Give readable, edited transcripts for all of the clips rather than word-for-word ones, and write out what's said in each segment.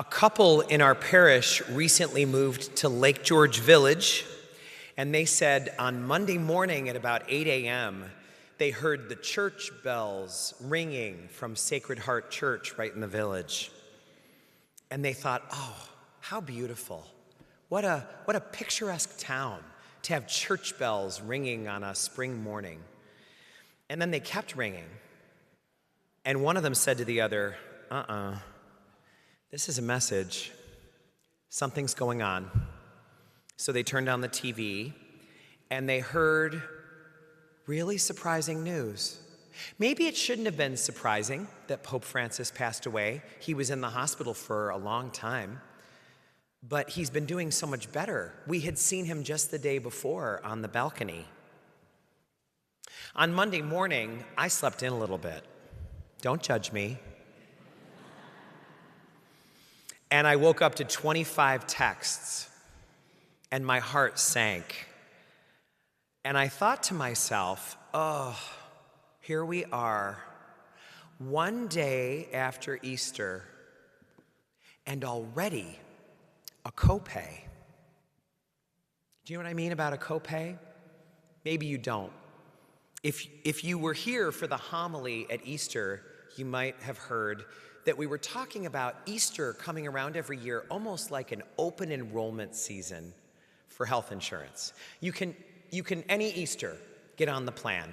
A couple in our parish recently moved to Lake George Village, and they said on Monday morning at about 8 a.m., they heard the church bells ringing from Sacred Heart Church right in the village. And they thought, oh, how beautiful. What a picturesque town to have church bells ringing on a spring morning. And then they kept ringing. And one of them said to the other, this is a message. Something's going on. So they turned on the TV and they heard really surprising news. Maybe it shouldn't have been surprising that Pope Francis passed away. He was in the hospital for a long time, but he's been doing so much better. We had seen him just the day before on the balcony. On Monday morning, I slept in a little bit. Don't judge me. And I woke up to 25 texts, and my heart sank. And I thought to myself, oh, here we are, one day after Easter, and already a copay. Do you know what I mean about a copay? Maybe you don't. If you were here for the homily at Easter, you might have heard that we were talking about Easter coming around every year almost like an open enrollment season for health insurance. You can any Easter get on the plan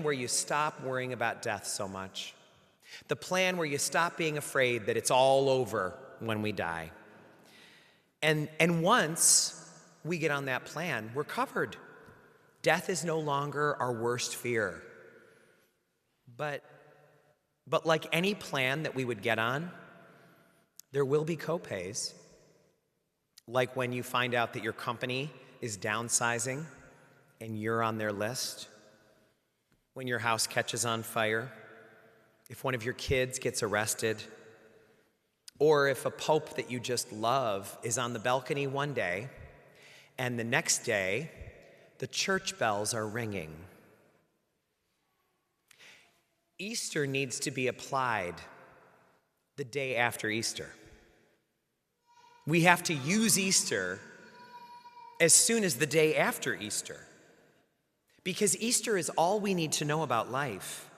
where you stop worrying about death so much, the plan where you stop being afraid that it's all over when we die. And once we get on that plan, we're covered. Death is no longer our worst fear. But like any plan that we would get on, there will be copays. Like when you find out that your company is downsizing and you're on their list, when your house catches on fire, if one of your kids gets arrested, or if a pope that you just love is on the balcony one day and the next day the church bells are ringing. Easter needs to be applied the day after Easter. We have to use Easter as soon as the day after Easter, because Easter is all we need to know about life.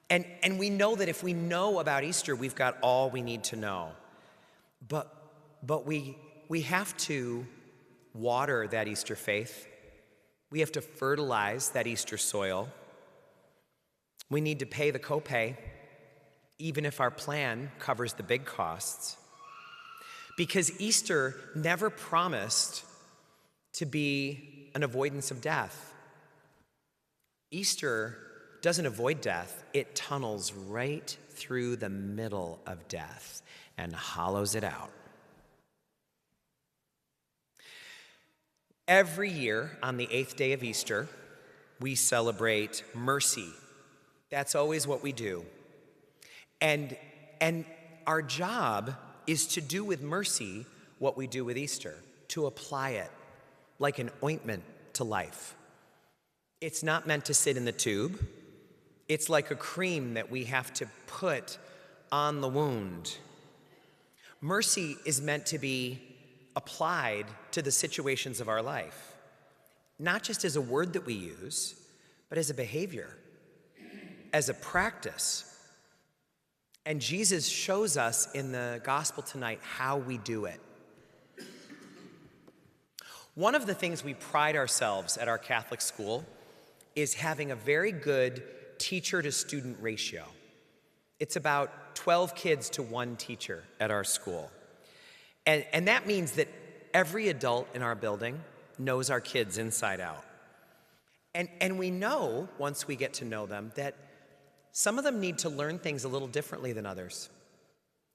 And we know that if we know about Easter, we've got all we need to know. But we have to water that Easter faith. We have to fertilize that Easter soil. We need to pay the copay, even if our plan covers the big costs. Because Easter never promised to be an avoidance of death. Easter doesn't avoid death, it tunnels right through the middle of death and hollows it out. Every year on the 8th day of Easter, we celebrate mercy. That's always what we do. And our job is to do with mercy what we do with Easter, to apply it like an ointment to life. It's not meant to sit in the tube. It's like a cream that we have to put on the wound. Mercy is meant to be applied to the situations of our life, not just as a word that we use, but as a behavior, as a practice. And Jesus shows us in the gospel tonight how we do it. One of the things we pride ourselves at our Catholic school is having a very good teacher-to-student ratio. It's about 12 kids to one teacher at our school. And that means that every adult in our building knows our kids inside out. And we know, once we get to know them, that some of them need to learn things a little differently than others.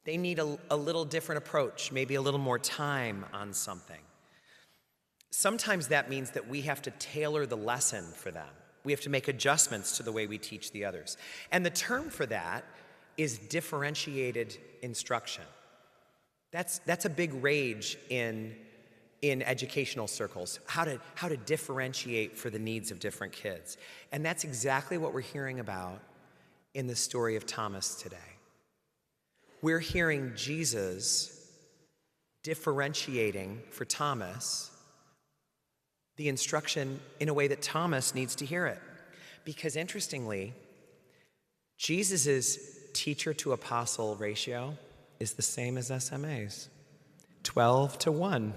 They need a little different approach, maybe a little more time on something. Sometimes that means that we have to tailor the lesson for them. We have to make adjustments to the way we teach the others. And the term for that is differentiated instruction. That's a big rage in educational circles, how to differentiate for the needs of different kids. And that's exactly what we're hearing about in the story of Thomas today. we're hearing Jesus differentiating for Thomas the instruction in a way that Thomas needs to hear it. Because interestingly, Jesus' teacher to apostle ratio is the same as SMA's, 12-1.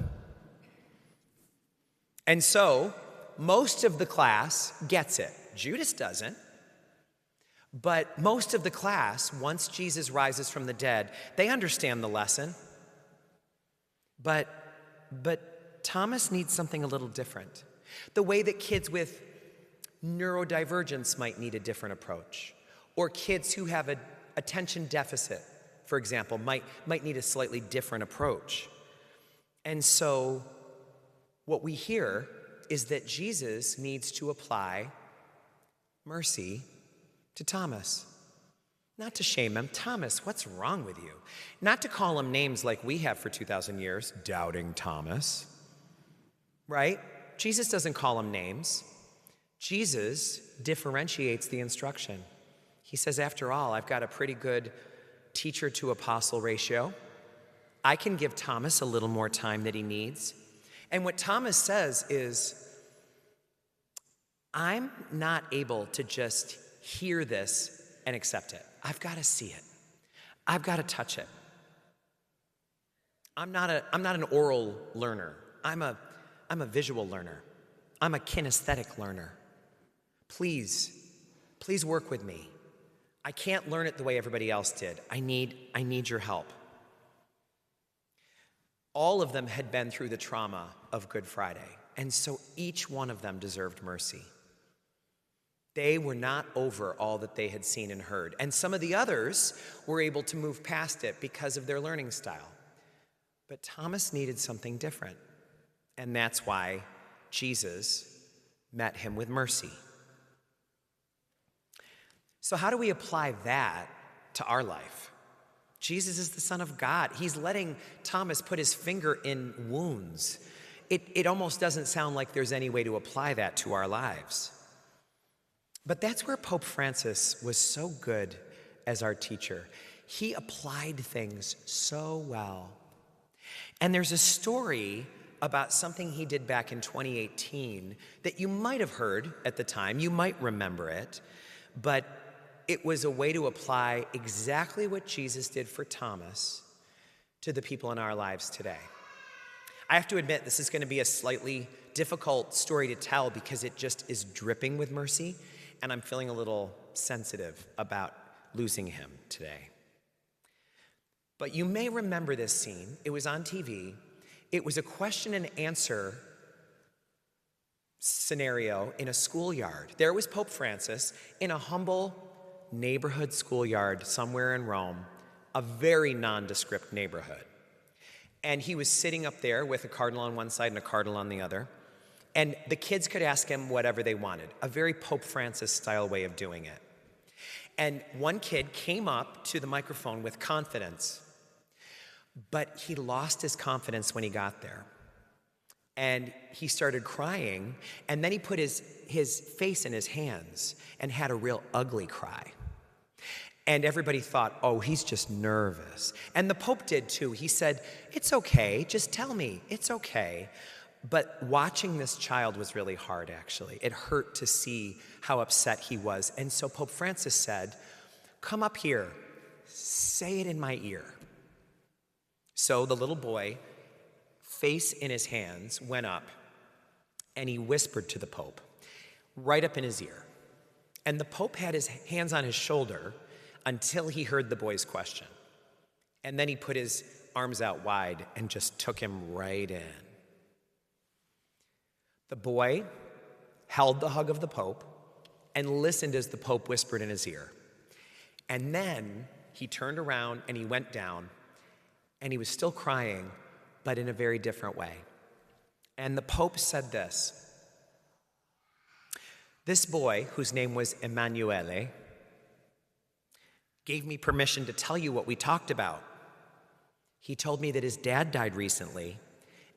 And so, most of the class gets it. Judas doesn't. But most of the class, once Jesus rises from the dead, they understand the lesson. But Thomas needs something a little different. The way that kids with neurodivergence might need a different approach, or kids who have an attention deficit, for example, might need a slightly different approach. And so what we hear is that Jesus needs to apply mercy to Thomas. Not to shame him. Thomas, what's wrong with you? Not to call him names like we have for 2,000 years, doubting Thomas. Right? Jesus doesn't call him names. Jesus differentiates the instruction. He says, after all, I've got a pretty good teacher to apostle ratio. I can give Thomas a little more time that he needs. And what Thomas says is, I'm not able to just hear this and accept it. I've got to see it. I've got to touch it. I'm not an oral learner. I'm a visual learner. I'm a kinesthetic learner. Please work with me. I can't learn it the way everybody else did. I need your help. All of them had been through the trauma of Good Friday, and so each one of them deserved mercy. They were not over all that they had seen and heard, and some of the others were able to move past it because of their learning style. But Thomas needed something different, and that's why Jesus met him with mercy. So how do we apply that to our life? Jesus is the Son of God. He's letting Thomas put his finger in wounds. It almost doesn't sound like there's any way to apply that to our lives. But that's where Pope Francis was so good as our teacher. He applied things so well. And there's a story about something he did back in 2018 that you might have heard at the time. You might remember it. But it was a way to apply exactly what Jesus did for Thomas to the people in our lives today. I have to admit, this is going to be a slightly difficult story to tell because it just is dripping with mercy, and I'm feeling a little sensitive about losing him today. But you may remember this scene. It was on TV. It was a question and answer scenario in a schoolyard. There was Pope Francis in a humble neighborhood schoolyard somewhere in Rome, a very nondescript neighborhood. And he was sitting up there with a cardinal on one side and a cardinal on the other. And the kids could ask him whatever they wanted, a very Pope Francis style way of doing it. And one kid came up to the microphone with confidence, but he lost his confidence when he got there. And he started crying, and then he put his face in his hands and had a real ugly cry. And everybody thought, oh, he's just nervous. And the Pope did too. He said, it's okay, just tell me, it's okay. But watching this child was really hard, actually. It hurt to see how upset he was. And so Pope Francis said, come up here, say it in my ear. So the little boy, face in his hands, went up, and he whispered to the Pope, right up in his ear. And the Pope had his hands on his shoulder until he heard the boy's question. And then he put his arms out wide and just took him right in. The boy held the hug of the Pope and listened as the Pope whispered in his ear. And then he turned around and he went down, and he was still crying, but in a very different way. And the Pope said this boy, whose name was Emanuele, gave me permission to tell you what we talked about. He told me that his dad died recently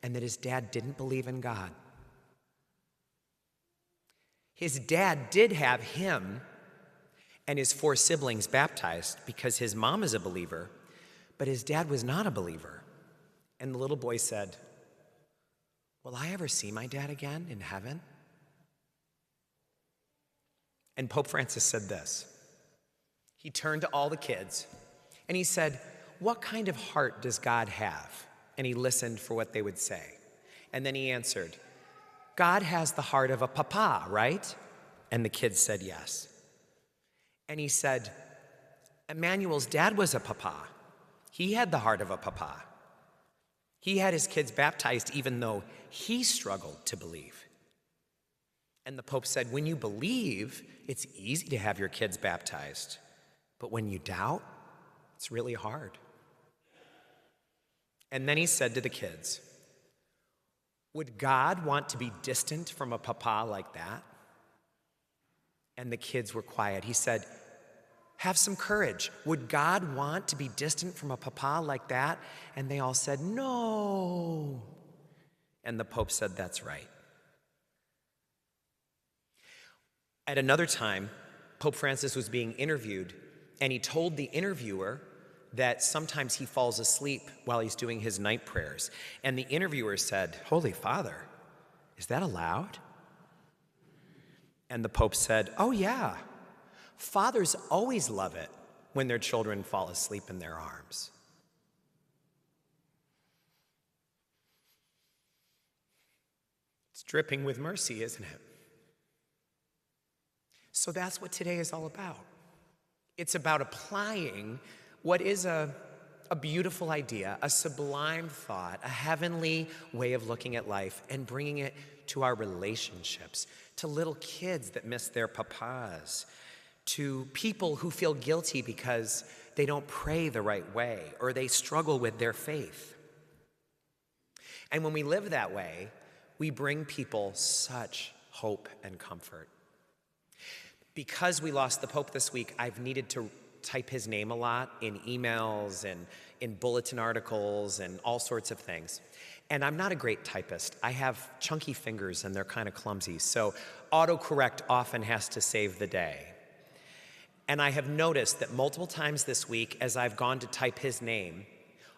and that his dad didn't believe in God. His dad did have him and his 4 siblings baptized because his mom is a believer, but his dad was not a believer. And the little boy said, "Will I ever see my dad again in heaven?" And Pope Francis said this. He turned to all the kids and he said, "What kind of heart does God have?" And he listened for what they would say. And then he answered, "God has the heart of a papa, right?" And the kids said yes. And he said, "Emmanuel's dad was a papa. He had the heart of a papa. He had his kids baptized even though he struggled to believe." And the Pope said, "When you believe, it's easy to have your kids baptized. But when you doubt, it's really hard." And then he said to the kids, "Would God want to be distant from a papa like that?" And the kids were quiet. He said, "Have some courage. Would God want to be distant from a papa like that?" And they all said, "No." And the Pope said, "That's right." At another time, Pope Francis was being interviewed, and he told the interviewer that sometimes he falls asleep while he's doing his night prayers. And the interviewer said, "Holy Father, is that allowed?" And the Pope said, "Oh yeah, fathers always love it when their children fall asleep in their arms." It's dripping with mercy, isn't it? So that's what today is all about. It's about applying what is a beautiful idea, a sublime thought, a heavenly way of looking at life, and bringing it to our relationships, to little kids that miss their papas, to people who feel guilty because they don't pray the right way or they struggle with their faith. And when we live that way, we bring people such hope and comfort. Because we lost the Pope this week, I've needed to type his name a lot in emails and in bulletin articles and all sorts of things. And I'm not a great typist. I have chunky fingers and they're kind of clumsy, so autocorrect often has to save the day. And I have noticed that multiple times this week, as I've gone to type his name,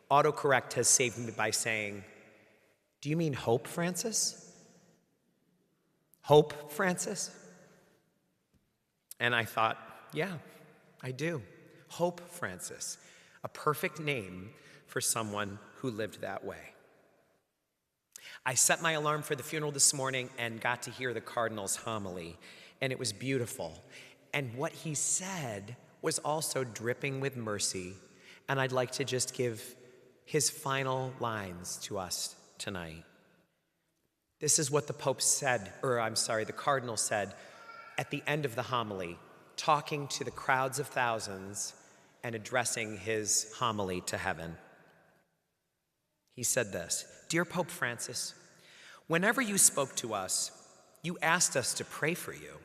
autocorrect has saved me by saying, "Do you mean Hope Francis? Hope Francis?" And I thought, yeah, I do. Hope Francis, a perfect name for someone who lived that way. I set my alarm for the funeral this morning and got to hear the Cardinal's homily, and it was beautiful. And what he said was also dripping with mercy, and I'd like to just give his final lines to us tonight. This is what the Cardinal said at the end of the homily, talking to the crowds of thousands and addressing his homily to heaven. He said this, "Dear Pope Francis, whenever you spoke to us, you asked us to pray for you.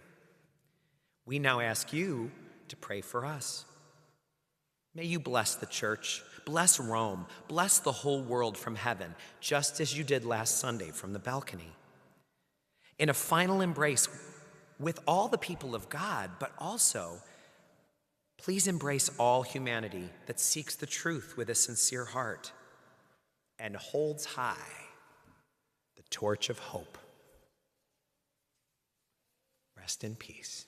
We now ask you to pray for us. May you bless the Church, bless Rome, bless the whole world from heaven, just as you did last Sunday from the balcony. In a final embrace with all the people of God, but also, please embrace all humanity that seeks the truth with a sincere heart and holds high the torch of hope." Rest in peace.